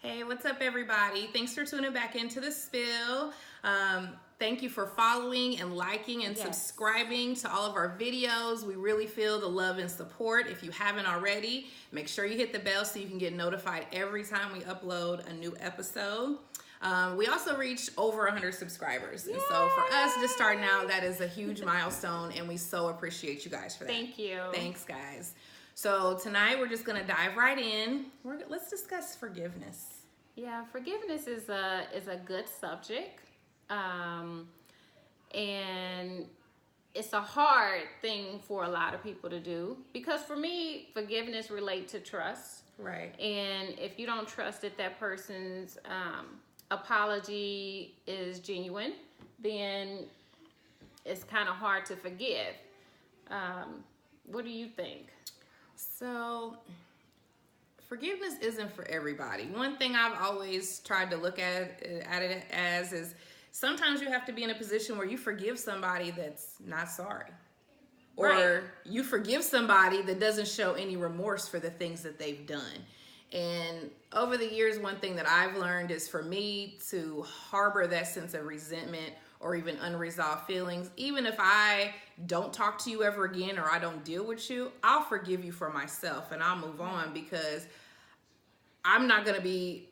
Hey, what's up, everybody? Thanks for tuning back into the spill. Thank you for following and liking and subscribing to all of our videos. We really feel the love and support. If you haven't already, make sure you hit the bell so you can get notified every time we upload a new episode. We also reached over 100 subscribers. And so for us just starting out, that is a huge milestone, and we so appreciate you guys for that. Thank you. Thanks, guys. So tonight we're just going to dive right in. Let's discuss forgiveness. Yeah, forgiveness is a good subject, and it's a hard thing for a lot of people to do, because for me, forgiveness relates to trust. Right. And if you don't trust that that person's apology is genuine, then it's kind of hard to forgive. What do you think? So, forgiveness isn't for everybody. One thing I've always tried to look at it as is sometimes you have to be in a position where you forgive somebody that's not sorry. Or you forgive somebody that doesn't show any remorse for the things that they've done. And over the years, one thing that I've learned is for me to harbor that sense of resentment or even unresolved feelings, even if I don't talk to you ever again or I don't deal with you, I'll forgive you for myself and I'll move on, because I'm not going to be,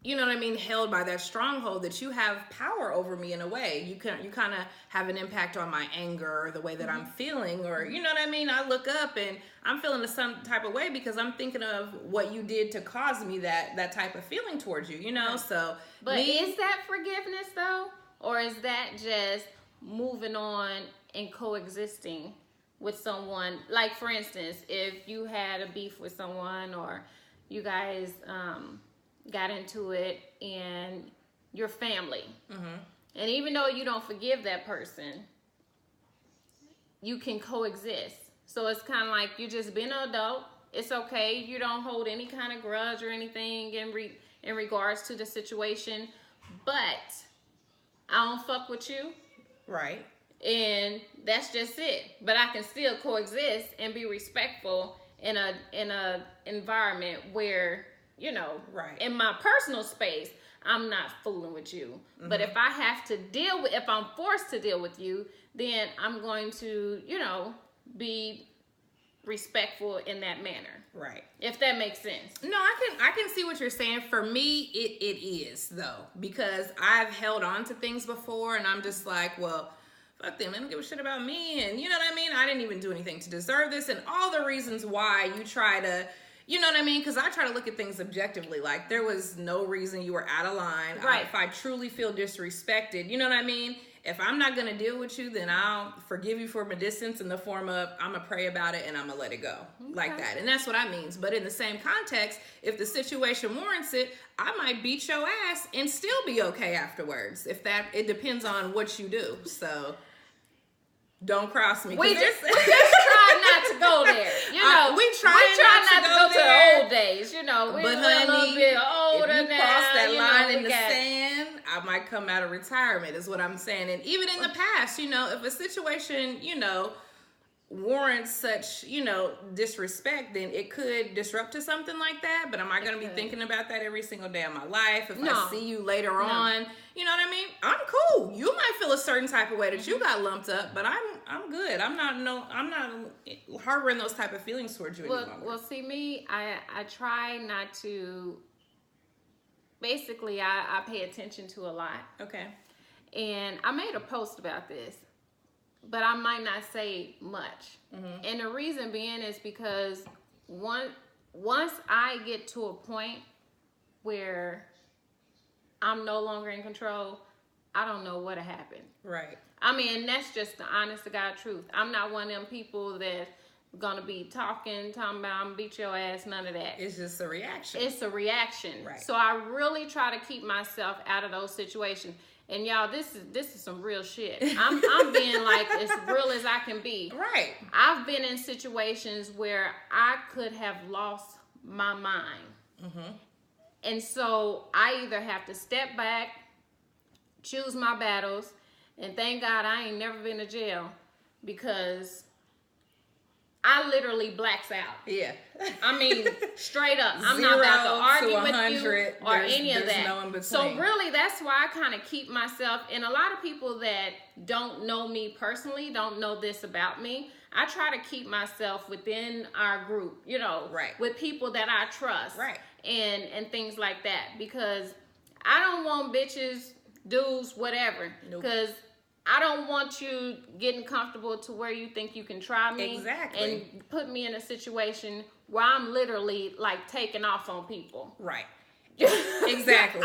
you know what I mean, held by that stronghold that you have power over me in a way. You kind of have an impact on my anger or the way that I'm feeling, or, you know what I mean? I look up and I'm feeling some type of way because I'm thinking of what you did to cause me that type of feeling towards you, you know? So, but is that forgiveness though? Or is that just moving on and coexisting with someone? Like, for instance, if you had a beef with someone, or you guys got into it and you're family. And even though you don't forgive that person, you can coexist. So it's kind of like you just been an adult. It's okay. You don't hold any kind of grudge or anything in regards to the situation. But I don't fuck with you. Right. And that's just it. But I can still coexist and be respectful in a environment where, you know, in my personal space, I'm not fooling with you. But if I have to if I'm forced to deal with you, then I'm going to, you know, be respectful in that manner. Right. If that makes sense. No, I can see what you're saying. For me, it is though, because I've held on to things before and I'm just like, well, fuck them, they don't give a shit about me, and you know what I mean? I didn't even do anything to deserve this, and all the reasons why you try to, you know what I mean? Because I try to look at things objectively. Like, there was no reason you were out of line. Right. If I truly feel disrespected, you know what I mean? If I'm not going to deal with you, then I'll forgive you from a distance in the form of I'm going to pray about it and I'm going to let it go. Like that. And that's what I mean. But in the same context, if the situation warrants it, I might beat your ass and still be okay afterwards. It depends on what you do. So don't cross me. We just try not to go there. You know, we try not to go to the old days. You know, we're a little bit older if you now. Cross that line in the sand. I might come out of retirement, is what I'm saying. And even in the past, you know, if a situation, you know, warrants such, you know, disrespect, then it could disrupt to something like that. But am I going to be thinking about that every single day of my life? If I see you later on, you know what I mean? I'm cool. You might feel a certain type of way that you got lumped up, but I'm good. I'm not harboring those type of feelings towards you anymore. Well, see me, I try not to. Basically, I pay attention to a lot. Okay. And I made a post about this, but I might not say much. And the reason being is because once I get to a point where I'm no longer in control, I don't know what'll happen. Right. I mean, that's just the honest to God truth. I'm not one of them people that gonna be talking about I'm gonna beat your ass, none of that. It's just a reaction. It's a reaction. Right. So I really try to keep myself out of those situations. And y'all, this is some real shit. I'm being like as real as I can be. Right. I've been in situations where I could have lost my mind. And so I either have to step back, choose my battles, and thank God I ain't never been to jail, because I literally blacks out. Yeah. I mean, straight up. I'm 0 not about to argue to with 100, you or any of there's that. no in between. So really, that's why I kind of keep myself, and a lot of people that don't know me personally, don't know this about me, I try to keep myself within our group, you know, right, with people that I trust, right, and things like that, because I don't want bitches, dudes, whatever, because I don't want you getting comfortable to where you think you can try me. Exactly. And put me in a situation where I'm literally like taking off on people. Right. Exactly.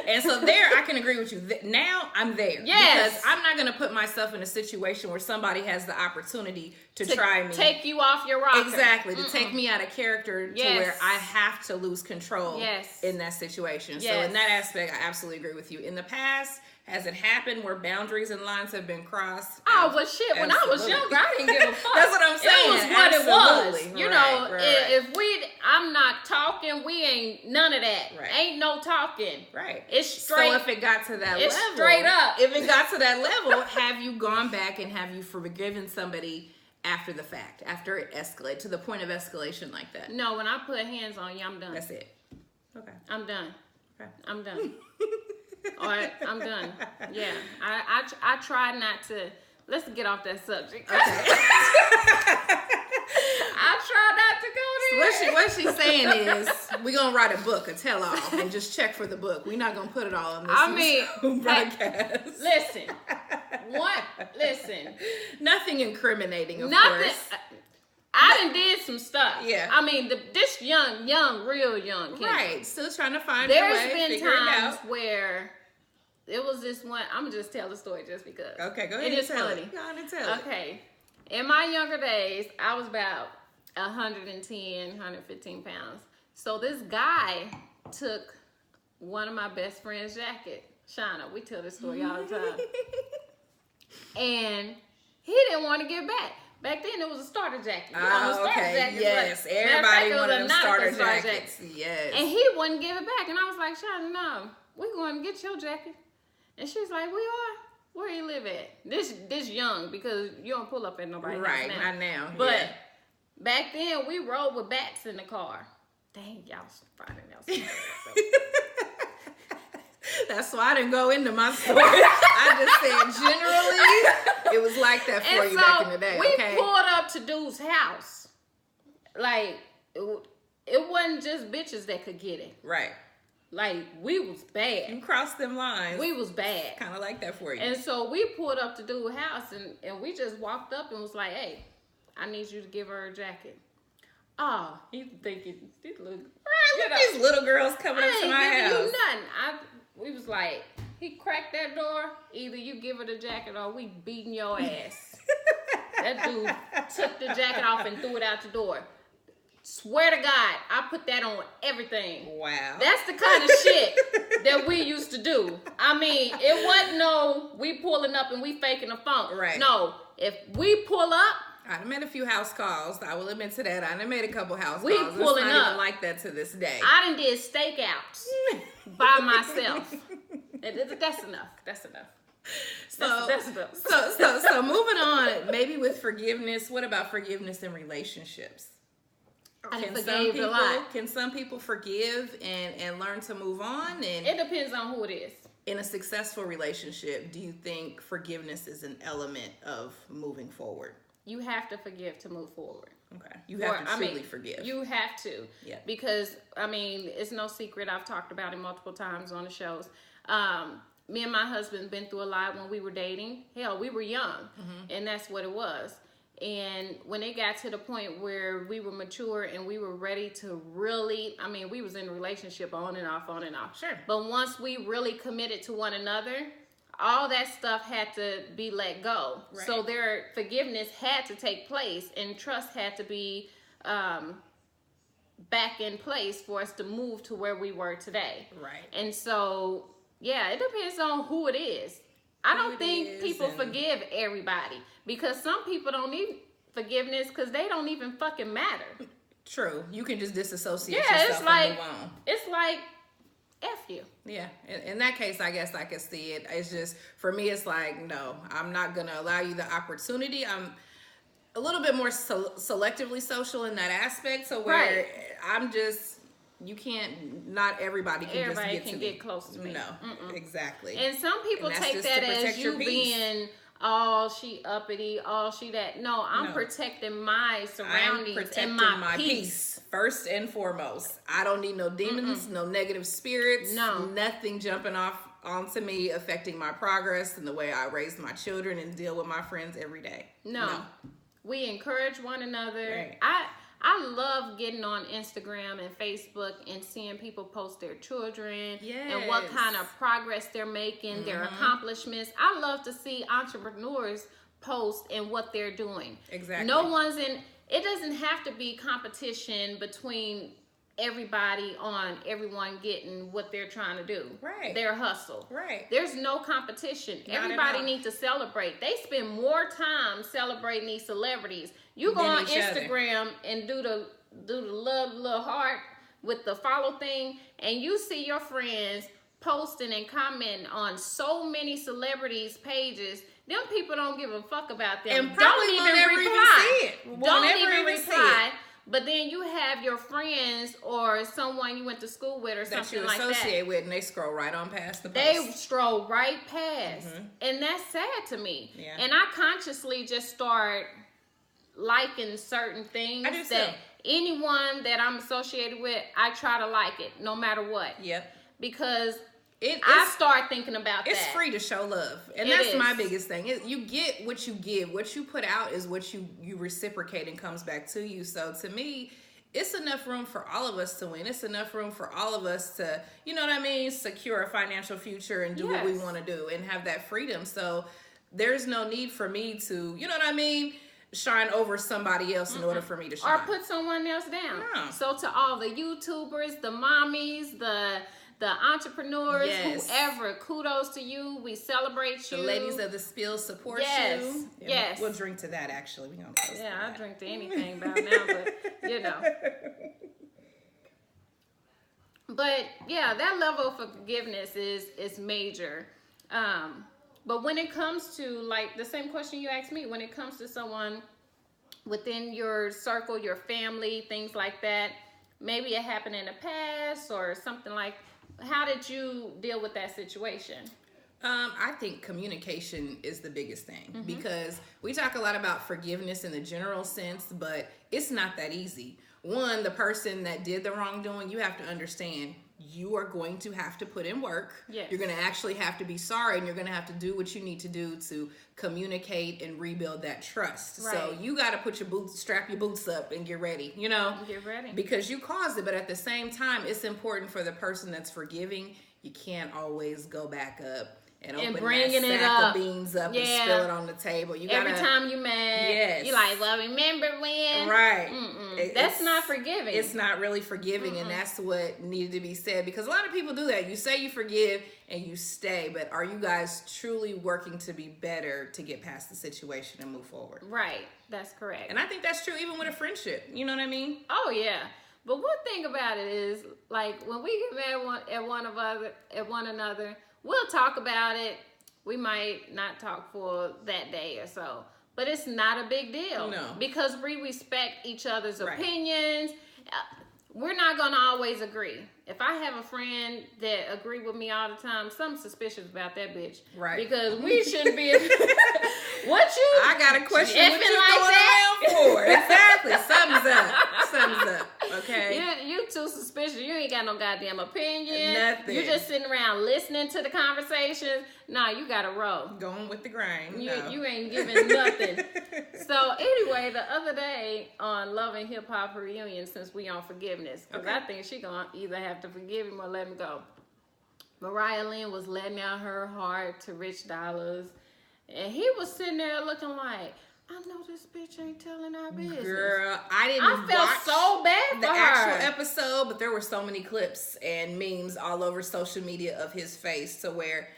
And so there, I can agree with you. Now I'm there. Yes. Because I'm not going to put myself in a situation where somebody has the opportunity to try me. Take you off your rocker. Exactly. To take me out of character to Yes. where I have to lose control Yes. in that situation. Yes. So in that aspect, I absolutely agree with you. In the past, has it happened where boundaries and lines have been crossed? Oh, well, shit. When I was younger, I didn't give a fuck. That's what I'm saying. It was what Absolutely. it was. You Right, know, right. if I'm not talking, we ain't none of that. Right. Ain't no talking. Right. It's straight. So if it got to that it's level, straight up. If it got to that level, have you gone back and have you forgiven somebody after the fact, after it escalated to the point of escalation like that? No, when I put hands on you, I'm done. That's it. Okay. I'm done. Okay. I'm done. All right, I'm done. Yeah, I try not to. Let's get off that subject. Okay. I try not to go there. What she's saying is, we're gonna write a book, a tell-all, and just check for the book. We're not gonna put it all on this broadcast. Listen. Nothing incriminating, of Nothing. course. I done did some stuff. Yeah. I mean, this real young kid. Right. Still trying to find your way. There's been figure it times out. where it was this one. I'm gonna just tell the story just because. Okay, go ahead. It is and tell funny. It. Go ahead and tell it. Okay. In my younger days, I was about 110, 115 pounds. So this guy took one of my best friend's jacket. Shauna, we tell this story all the time. And he didn't want to give back. Back then, it was a starter jacket. You know, Oh, starter okay. jackets, Yes. like, Everybody matter of fact, wanted it was them a starter Nautica jackets. Yes. And he wouldn't give it back. And I was like, Shauna, no, we going to get your jacket. And she's like, we are? Where you live at? This young, because you don't pull up at nobody Right, else not now. But yeah. back then, we rode with bats in the car. Dang, y'all finding out. That's why I didn't go into my story. I just said generally, it was like that for And you so back in the day. we Okay. pulled up to dude's house. Like, it wasn't just bitches that could get it. Right. Like, we was bad. You crossed them lines. We was bad. Kind of like that for you. And so we pulled up to dude's house and we just walked up and was like, hey, I need you to give her a jacket. Oh, he's thinking, these little, Look at these little girls coming up to my I ain't house. giving you nothing. We was like, he cracked that door, either you give her the jacket or we beating your ass. That dude took the jacket off and threw it out the door. Swear to God, I put that on everything. Wow. That's the kind of shit that we used to do. I mean, it wasn't no, we pulling up and we faking a funk. Right. No, if we pull up, I done made a few house calls. I will admit to that. I done made a couple house We calls. pulling it's not up. even like that to this day. I done did stakeouts by myself. That's enough. That's enough. That's enough. So moving on, maybe with forgiveness, what about forgiveness in relationships? I done forgave a lot. Can some people forgive and learn to move on? And It depends on who it is. in a successful relationship, do you think forgiveness is an element of moving forward? You have to forgive to move forward. Okay. You have to truly forgive. You have to. Yeah. Because, I mean, it's no secret. I've talked about it multiple times on the shows. Me and my husband been through a lot when we were dating. Hell, we were young. And that's what it was. And when it got to the point where we were mature and we were ready to really, I mean, we was in a relationship on and off. Sure. But once we really committed to one another, all that stuff had to be let go. Right. So their forgiveness had to take place and trust had to be back in place for us to move to where we were today. Right. And so, yeah, it depends on who it is. I don't think people forgive everybody because some people don't need forgiveness because they don't even fucking matter. True. You can just disassociate Yeah, yourself and move on. it's like, F you. Yeah, in that case, I guess I could see it. It's just, for me, it's like, no, I'm not going to allow you the opportunity. a little bit more selectively social in that aspect. So where I'm just, you can't, not everybody can just get to get close to me. No, exactly. And some people take that as you being, oh, she uppity, oh, she that. No, I'm protecting my surroundings and my peace. First and foremost. I don't need no demons, no negative spirits, nothing jumping off onto me, affecting my progress and the way I raise my children and deal with my friends every day. No. We encourage one another. Right. I love getting on Instagram and Facebook and seeing people post their children and what kind of progress they're making, their accomplishments. I love to see entrepreneurs post and what they're doing. Exactly. No one's in, it doesn't have to be competition between everybody on everyone getting what they're trying to do. Right. Their hustle. Right. There's no competition. Not Everybody needs to celebrate. They spend more time celebrating these celebrities. You go on Instagram and do the love little heart with the follow thing, and you see your friends posting and commenting on so many celebrities' pages. Them people don't give a fuck about them. And don't even reply. Don't even reply. But then you have your friends or someone you went to school with or something like that. That you associate with, and they scroll right on past the post. They stroll right past. And that's sad to me. Yeah. And I consciously just start liking certain things that anyone that I'm associated with, I try to like it no matter what. Yep. Because I start thinking about that. It's free to show love. And that's my biggest thing. You get what you give. What you put out is what you reciprocate and comes back to you. So to me, it's enough room for all of us to win. It's enough room for all of us to, you know what I mean, secure a financial future and do what we want to do and have that freedom. So there's no need for me to, you know what I mean, shine over somebody else in order for me to shine. Or put someone else down. No. So to all the YouTubers, the mommies, the entrepreneurs, whoever, kudos to you. We celebrate you. The ladies of the spill support you. Yes. We'll drink to that, actually. We're gonna post I drink to anything about now, but you know. But yeah, that level of forgiveness is major. But when it comes to, like, the same question you asked me, when it comes to someone within your circle, your family, things like that, maybe it happened in the past or something like, how did you deal with that situation? I think communication is the biggest thing because we talk a lot about forgiveness in the general sense, but it's not that easy. One, the person that did the wrongdoing, you have to understand you are going to have to put in work. Yes. You're going to actually have to be sorry, and you're going to have to do what you need to do to communicate and rebuild that trust. Right. So you got to strap your boots up and get ready, you know? Get ready. Because you caused it, but at the same time, it's important for the person that's forgiving. You can't always go back up and open bringing that sack of beans up and spill it on the table. You Every time you mad, you're like, well, remember when? Right. That's not forgiving. It's not really forgiving, and that's what needed to be said, because a lot of people do that. You say you forgive and you stay, but are you guys truly working to be better to get past the situation and move forward? Right. That's correct. And I think that's true even with a friendship. You know what I mean? Oh, yeah. But one thing about it is, like, when we get mad at one another, we'll talk about it. We might not talk for that day or so. But it's not a big deal. No. Because we respect each other's opinions. We're not going to always agree. If I have a friend that agree with me all the time, something suspicious about that bitch. Right. Because we shouldn't be... I got a question. What you like going around for? Exactly. Something's up. Okay. You too suspicious. You ain't got no goddamn opinion. Nothing. You're just sitting around listening to the conversations. Nah, you got to roll. Going with the grind. You ain't giving nothing. So anyway, the other day on Love and Hip Hop Reunion, since we on forgiveness, because I think she gonna either have to forgive him or let him go. Mariah Lynn was letting out her heart to Rich Dollars, and he was sitting there looking like, I know this bitch ain't telling our business. Girl, I felt so bad for the her. actual episode, but there were so many clips and memes all over social media of his face to where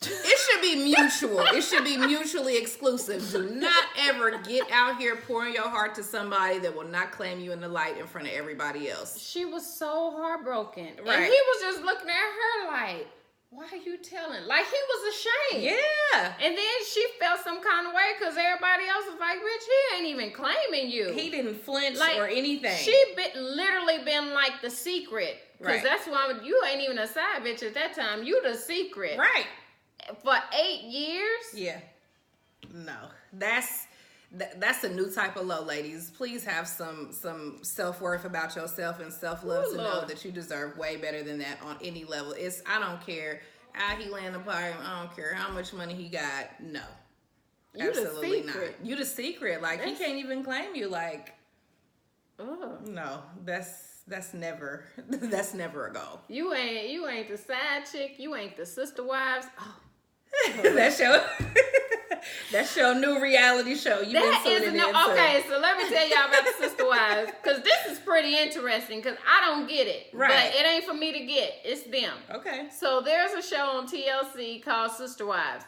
it should be mutual. It should be mutually exclusive. Do not ever get out here pouring your heart to somebody that will not claim you in the light in front of everybody else. She was so heartbroken. Right. And he was just looking at her like, why are you telling? Like, he was ashamed. Yeah. And then she felt some kind of way because everybody else was like, Rich, he ain't even claiming you. He didn't flinch like, or anything. She literally been like the secret. Because that's why you ain't even a side bitch at that time. You the secret. Right. For 8 years? Yeah. No. That's a new type of low, ladies. Please have some self-worth about yourself and self-love to know that you deserve way better than that on any level. I don't care how he land apartment. I don't care how much money he got. No. You absolutely not. You the secret. Like, he can't even claim you. Like, no, that's never a goal. You ain't the side chick. You ain't the sister wives. Oh. That's your new reality show. Okay, so let me tell y'all about the sister wives, because this is pretty interesting, because I don't get it. Right. But it ain't for me to get. It's them. Okay. So there's a show on TLC called Sister Wives.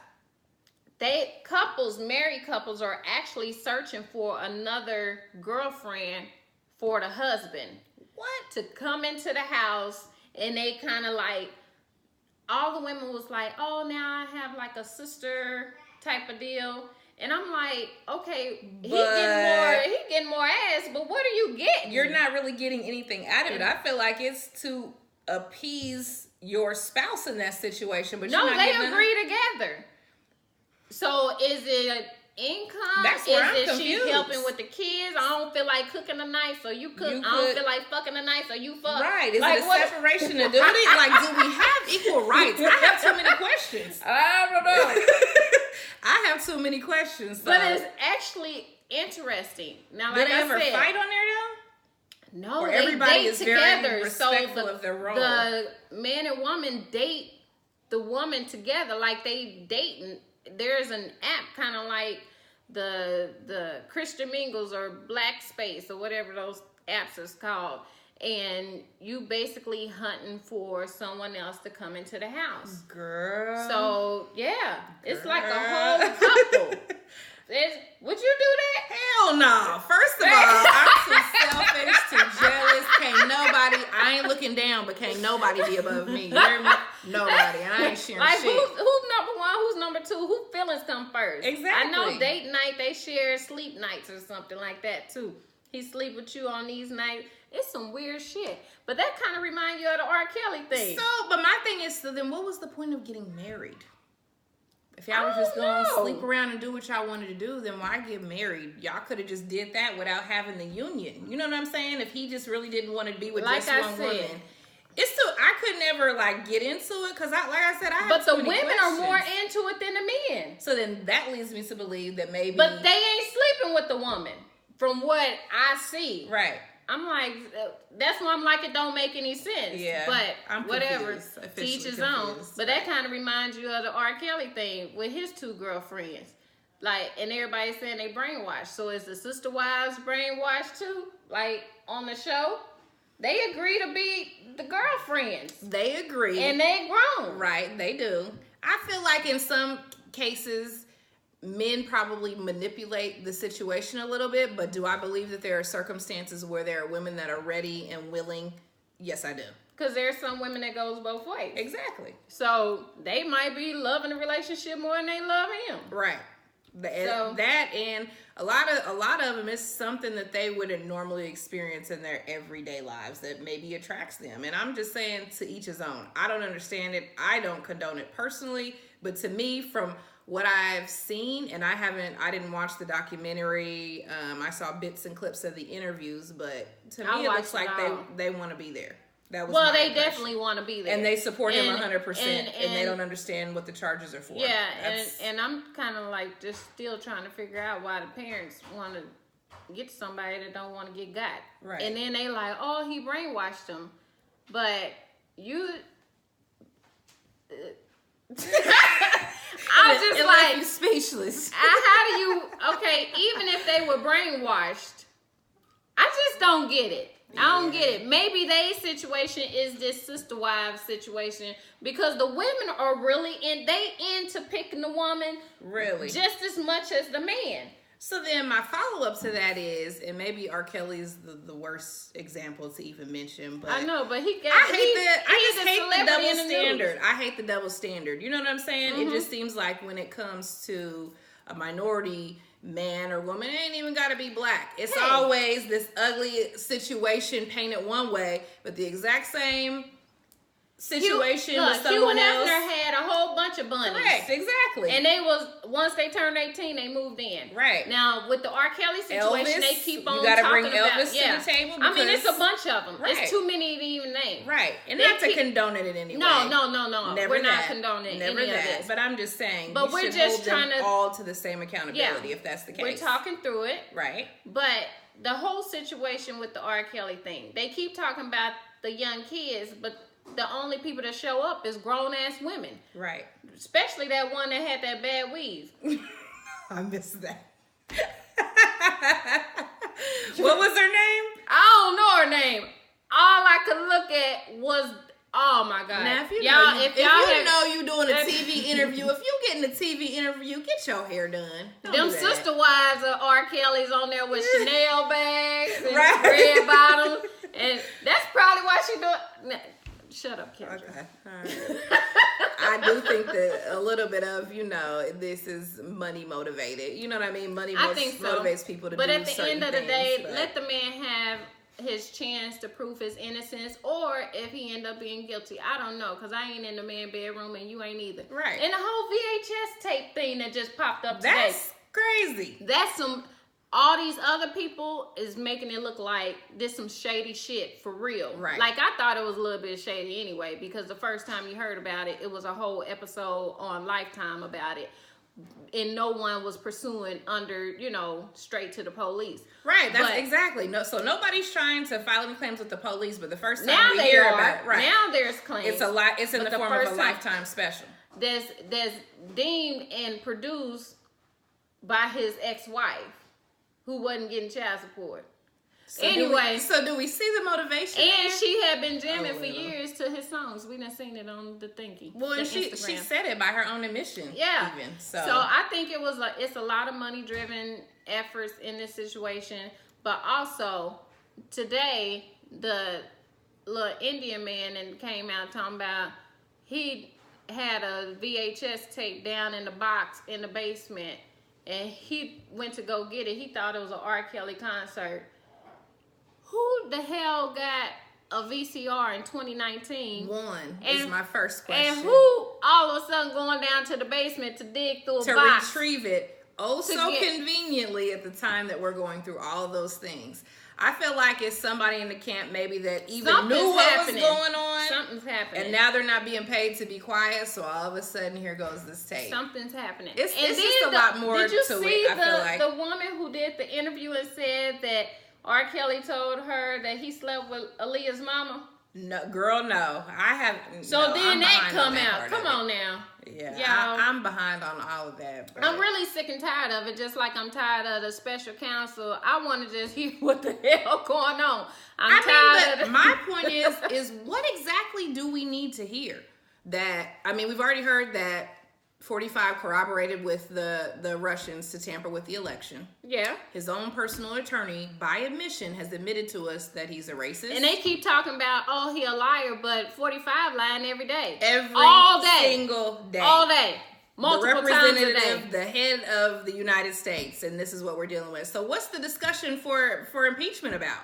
Married couples are actually searching for another girlfriend for the husband. What? To come into the house, and they kind of like, all the women was like, oh, now I have like a sister type of deal. And I'm like, okay, he getting more ass, but what are you getting? You're not really getting anything out of it. I feel like it's to appease your spouse in that situation, but no, they agree together. So is it income? That's where I'm confused. She helping with the kids? I don't feel like cooking tonight, so you cook. I don't feel like fucking tonight, so you fuck. Right. Is it a separation of duty? Like, do we have equal rights? I have too many questions. I don't know. I have too many questions. So. But it's actually interesting. Now, like Did they ever fight on there though? No, or they everybody date is together. very respectful of their role. The man and woman date the woman together, like they dating. There's an app kind of like the Christian Mingles or Black Space or whatever those apps is called, and you basically hunting for someone else to come into the house. Girl. So yeah, it's like a whole couple. Would you do that? Hell no. First of all, I'm too selfish, too jealous. I ain't looking down, but can't nobody be above me. Nobody. And I ain't sharing like, shit. Who's number one? Who's number two? Who feelings come first? Exactly. I know date night, they share sleep nights or something like that too. He sleep with you on these nights. It's some weird shit. But that kind of reminds you of the R. Kelly thing. But my thing is, so then what was the point of getting married? If y'all was just going to sleep around and do what y'all wanted to do, then why get married? Y'all could have just did that without having the union. You know what I'm saying? If he just really didn't want to be with just one woman. It's still, I could never like get into it because I have But too the many women questions. are more into it than the men. So then that leads me to believe that maybe. But they ain't sleeping with the woman from what I see. Right. I'm like, that's why I'm like, it don't make any sense. Yeah. But I'm whatever, teach his own. But that kind of reminds you of the R. Kelly thing with his two girlfriends. Like, and everybody's saying they brainwashed. So is the sister wives brainwashed too? Like, on the show? They agree to be the girlfriends. They agree. And they grown. Right, they do. I feel like in some cases, men probably manipulate the situation a little bit, but do I believe that there are circumstances where there are women that are ready and willing? Yes, I do. Because there's some women that goes both ways. Exactly. So they might be loving the relationship more than they love him. Right. That and a lot of them is something that they wouldn't normally experience in their everyday lives that maybe attracts them. And I'm just saying, to each his own. I don't understand it. I don't condone it personally, but to me, from what I've seen, and I didn't watch the documentary. I saw bits and clips of the interviews, but to me it looks like they want to be there. That was they definitely want to be there, and they support him 100%, and they don't understand what the charges are for. Yeah, and I'm kind of like just still trying to figure out why the parents want to get somebody that don't want to get got. Right. And then they like, oh, he brainwashed them, but you. I'm just like you speechless. How do you? Okay, even if they were brainwashed, I just don't get it. I don't get it. Maybe their situation is this sister wives situation because the women are really into picking the woman really just as much as the man. So then my follow-up to that is, and maybe R. Kelly's the worst example to even mention, but I know, but I just hate the double standard. I hate the double standard. You know what I'm saying? Mm-hmm. It just seems like when it comes to a minority man or woman, it ain't even got to be black. It's always this ugly situation painted one way, but the exact same situation with someone else. Hugh Hefner had a whole bunch of bunnies. Correct, exactly. And once they turned 18, they moved in. Right. Now, with the R. Kelly situation, Elvis, they keep on you gotta talking bring about Elvis to the table. I mean, it's a bunch of them. Right. It's too many to even name. Right. And not to condone it in any way. No. Never we're that. not condoning Never any that. of this. But I'm just saying, but we're just trying to all to the same accountability, if that's the case. We're talking through it. Right. But the whole situation with the R. Kelly thing, they keep talking about the young kids, but the only people that show up is grown-ass women. Right. Especially that one that had that bad weave. I missed that. What was her name? I don't know her name. All I could look at was, oh my God. Now, if you know you doing a TV interview, if you getting a TV interview, get your hair done. Them sister wives of R. Kelly's on there with Chanel bags and red bottoms. And that's probably why she doing... Shut up, Kendra. Okay. All right. I do think that a little bit of, this is money motivated. You know what I mean? Money motivates people to do certain things. But at the end of the day, let the man have his chance to prove his innocence, or if he end up being guilty. I don't know, because I ain't in the man bedroom and you ain't either. Right. And the whole VHS tape thing that just popped up today. That's crazy. That's all these other people is making it look like this some shady shit for real. Right. Like, I thought it was a little bit shady anyway, because the first time you heard about it, it was a whole episode on Lifetime about it. And no one was pursuing under, straight to the police. Right, exactly. No, so nobody's trying to file any claims with the police, but the first time we hear about it, now there's claims. It's in the form of a Lifetime special. That's deemed and produced by his ex-wife, who wasn't getting child support. So do we see the motivation? And she had been jamming for years to his songs. We done seen it on the thingy. Well, and she said it by her own admission. Yeah. Even, so I think it's a lot of money driven efforts in this situation. But also today, the little Indian man and came out talking about he had a VHS tape down in the box in the basement. And he went to go get it. He thought it was an R. Kelly concert. Who the hell got a VCR in 2019? Is my first question. And who all of a sudden going down to the basement to dig through a box? To retrieve it conveniently at the time that we're going through all of those things. I feel like it's somebody in the camp maybe that even knew what was going on. Something's happening. And now they're not being paid to be quiet, so all of a sudden here goes this tape. Something's happening. It's just a lot more to it, I feel like. Did you see the woman who did the interview and said that R. Kelly told her that he slept with Aaliyah's mama? No, girl, no. I haven't. So then that come out. Come on now. Yeah, I'm behind on all of that. But I'm really sick and tired of it, just like I'm tired of the special counsel. I want to just hear what the hell going on. I'm tired of my point is what exactly do we need to hear? We've already heard that 45 corroborated with the Russians to tamper with the election. Yeah. His own personal attorney, by admission, has admitted to us that he's a racist. And they keep talking about, he a liar, but 45 lying every day. All day. Single day. All day. Multiple times a day. The head of the United States, and this is what we're dealing with. So what's the discussion for impeachment about?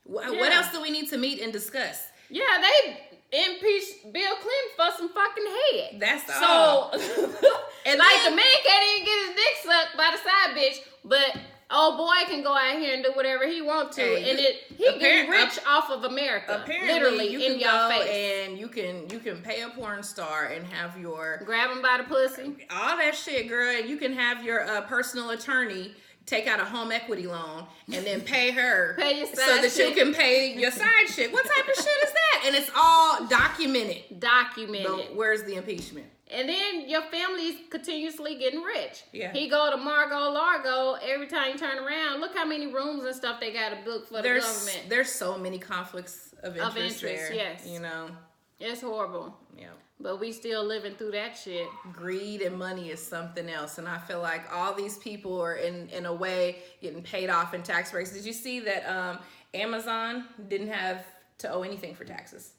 What else do we need to meet and discuss? Yeah, they impeached Bill Clinton for some fucking head. That's all. And the man can't even get his dick sucked by the side bitch, but old boy can go out here and do whatever he wants to, and he get rich off of America. Apparently, literally you in can your go face. and you can pay a porn star and have your grab him by the pussy, all that shit, girl. You can have your personal attorney take out a home equity loan and then pay her so that you can pay your side chick. What type of shit is that? And it's all documented. But where's the impeachment? And then your family's continuously getting rich. Yeah. He go to Margo Largo every time you turn around. Look how many rooms and stuff they got to book for the government. There's so many conflicts of interest there. Yes. It's horrible. Yeah. But we still living through that shit. Greed and money is something else. And I feel like all these people are in a way getting paid off in tax breaks. Did you see that Amazon didn't have to owe anything for taxes?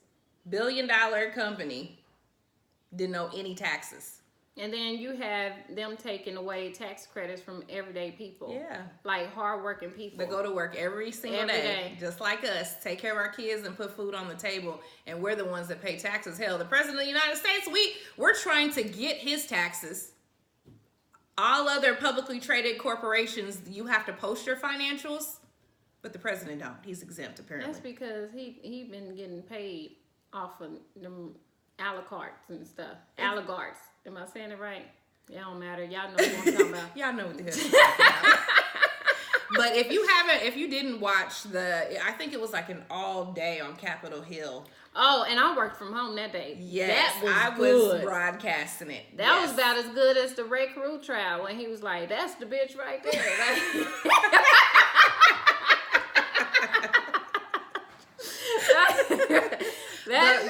$1 billion company didn't owe any taxes. And then you have them taking away tax credits from everyday people. Yeah. Like hardworking people. They go to work every single day, just like us, take care of our kids and put food on the table. And we're the ones that pay taxes. Hell, the president of the United States, we're trying to get his taxes. All other publicly traded corporations, you have to post your financials, but the president don't. He's exempt, apparently. That's because he been getting paid off of them a la cartes and stuff. Oligarchs. Am I saying it right? It don't matter. Y'all know what I'm talking about. Y'all know what the hell I'm talking about. But if you didn't watch I think it was like an all day on Capitol Hill. Oh, and I worked from home that day. Yes, that was was broadcasting it. That was about as good as the Ray Carew trial when he was like, "That's the bitch right there."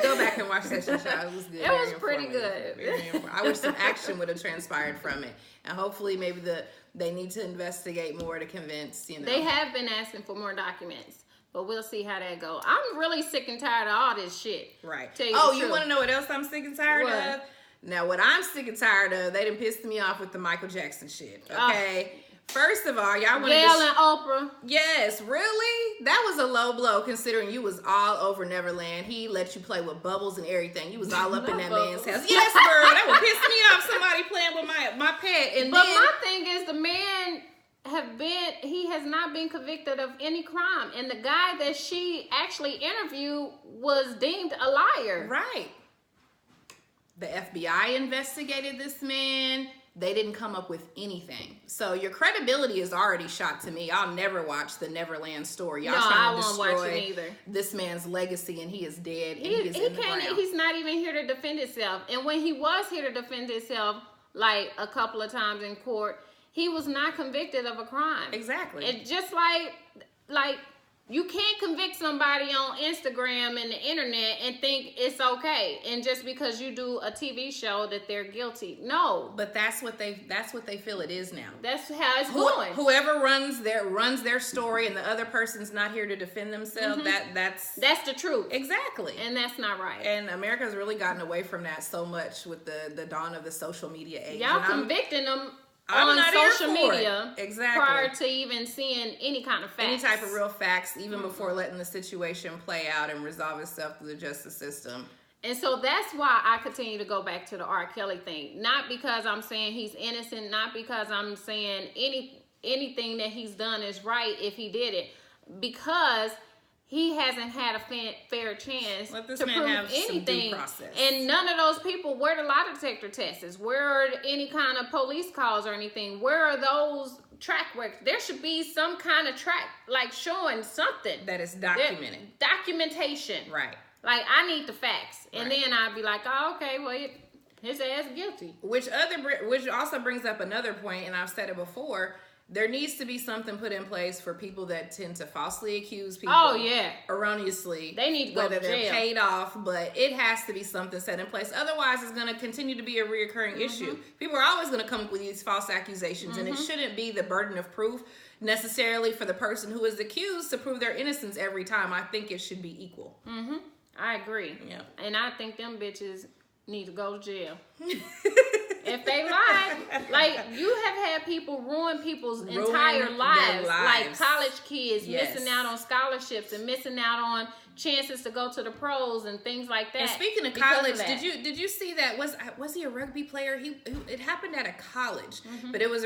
Go back and watch that show. It was good. It was pretty good. I wish some action would have transpired from it, and hopefully, maybe they need to investigate more to convince. They have been asking for more documents, but we'll see how that go. I'm really sick and tired of all this shit. Right. You want to know what else I'm sick and tired of? Now, what I'm sick and tired of, they done pissed me off with the Michael Jackson shit. Okay. First of all, y'all want to and Oprah. Yes, really? That was a low blow considering you was all over Neverland. He let you play with bubbles and everything. You was all up in that man's house. Yes, girl, that would piss me off. Somebody playing with my pet. My thing is, the man he has not been convicted of any crime, and the guy that she actually interviewed was deemed a liar. Right. The FBI investigated this man. They didn't come up with anything. So your credibility is already shot to me. I'll never watch the Neverland story. Y'all trying to destroy this man's legacy, and he is dead. He's not even here to defend himself. And when he was here to defend himself, like a couple of times in court, he was not convicted of a crime. Exactly. It's just like you can't convict somebody on Instagram and the internet and think it's okay, and just because you do a TV show that they're guilty. No. But that's what they feel it is now. That's how it's going. Whoever runs their story and the other person's not here to defend themselves, that's the truth. Exactly. And that's not right. And America's really gotten away from that so much with the dawn of the social media age. Y'all convicting them on social media, exactly, prior to even seeing any kind of facts, any type of real facts, even before letting the situation play out and resolve itself through the justice system. And so that's why I continue to go back to the R. Kelley thing. Not because I'm saying he's innocent, not because I'm saying anything that he's done is right if he did it, because he hasn't had a fair chance to prove anything. And none of those people, where the lie detector tests? Where are any kind of police calls or anything? Where are those track records? There should be some kind of track, like showing something. That is documented. Documentation. Right. Like, I need the facts. And then I'd be like, oh, okay, well, his ass guilty. Which also brings up another point, and I've said it before. There needs to be something put in place for people that tend to falsely accuse people erroneously. They need to go to jail. Whether they're paid off, but it has to be something set in place. Otherwise, it's going to continue to be a reoccurring issue. People are always going to come up with these false accusations, and it shouldn't be the burden of proof necessarily for the person who is accused to prove their innocence every time. I think it should be equal. I agree. Yeah. And I think them bitches need to go to jail. If they lie, like, you have had people ruin people's entire lives. Like college kids missing out on scholarships and missing out on chances to go to the pros and things like that. And speaking of college, did you see that? Was he a rugby player? It happened at a college, but it was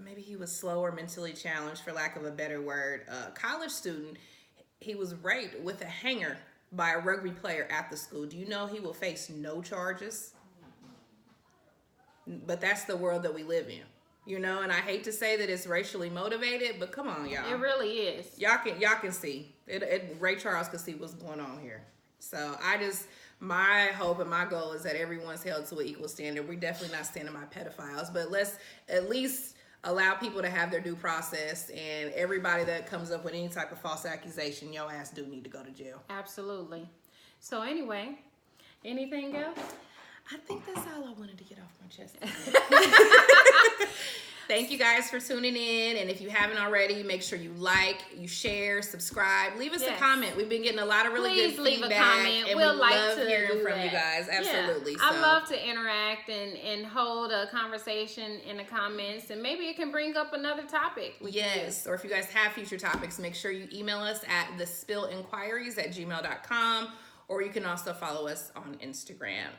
maybe he was slow or mentally challenged, for lack of a better word. College student. He was raped with a hanger by a rugby player at the school. Do you know he will face no charges? But that's the world that we live in, you know. And I hate to say that it's racially motivated, but come on, y'all. It really is. Y'all can see it. Ray Charles can see what's going on here. So my hope and my goal is that everyone's held to an equal standard. We're definitely not standing by pedophiles, but let's at least allow people to have their due process, and everybody that comes up with any type of false accusation, your ass do need to go to jail. Absolutely. So anyway, anything else? I think that's all I wanted to get off my chest. Thank you guys for tuning in. And if you haven't already, make sure you like, you share, subscribe. Leave us a comment. We've been getting a lot of really good feedback. Please leave a comment. And we'll like love to hearing from that. you guys. Absolutely. Yeah. I love to interact and hold a conversation in the comments. And maybe it can bring up another topic. Yes. Or if you guys have future topics, make sure you email us at thespillinquiries@gmail.com. Or you can also follow us on Instagram.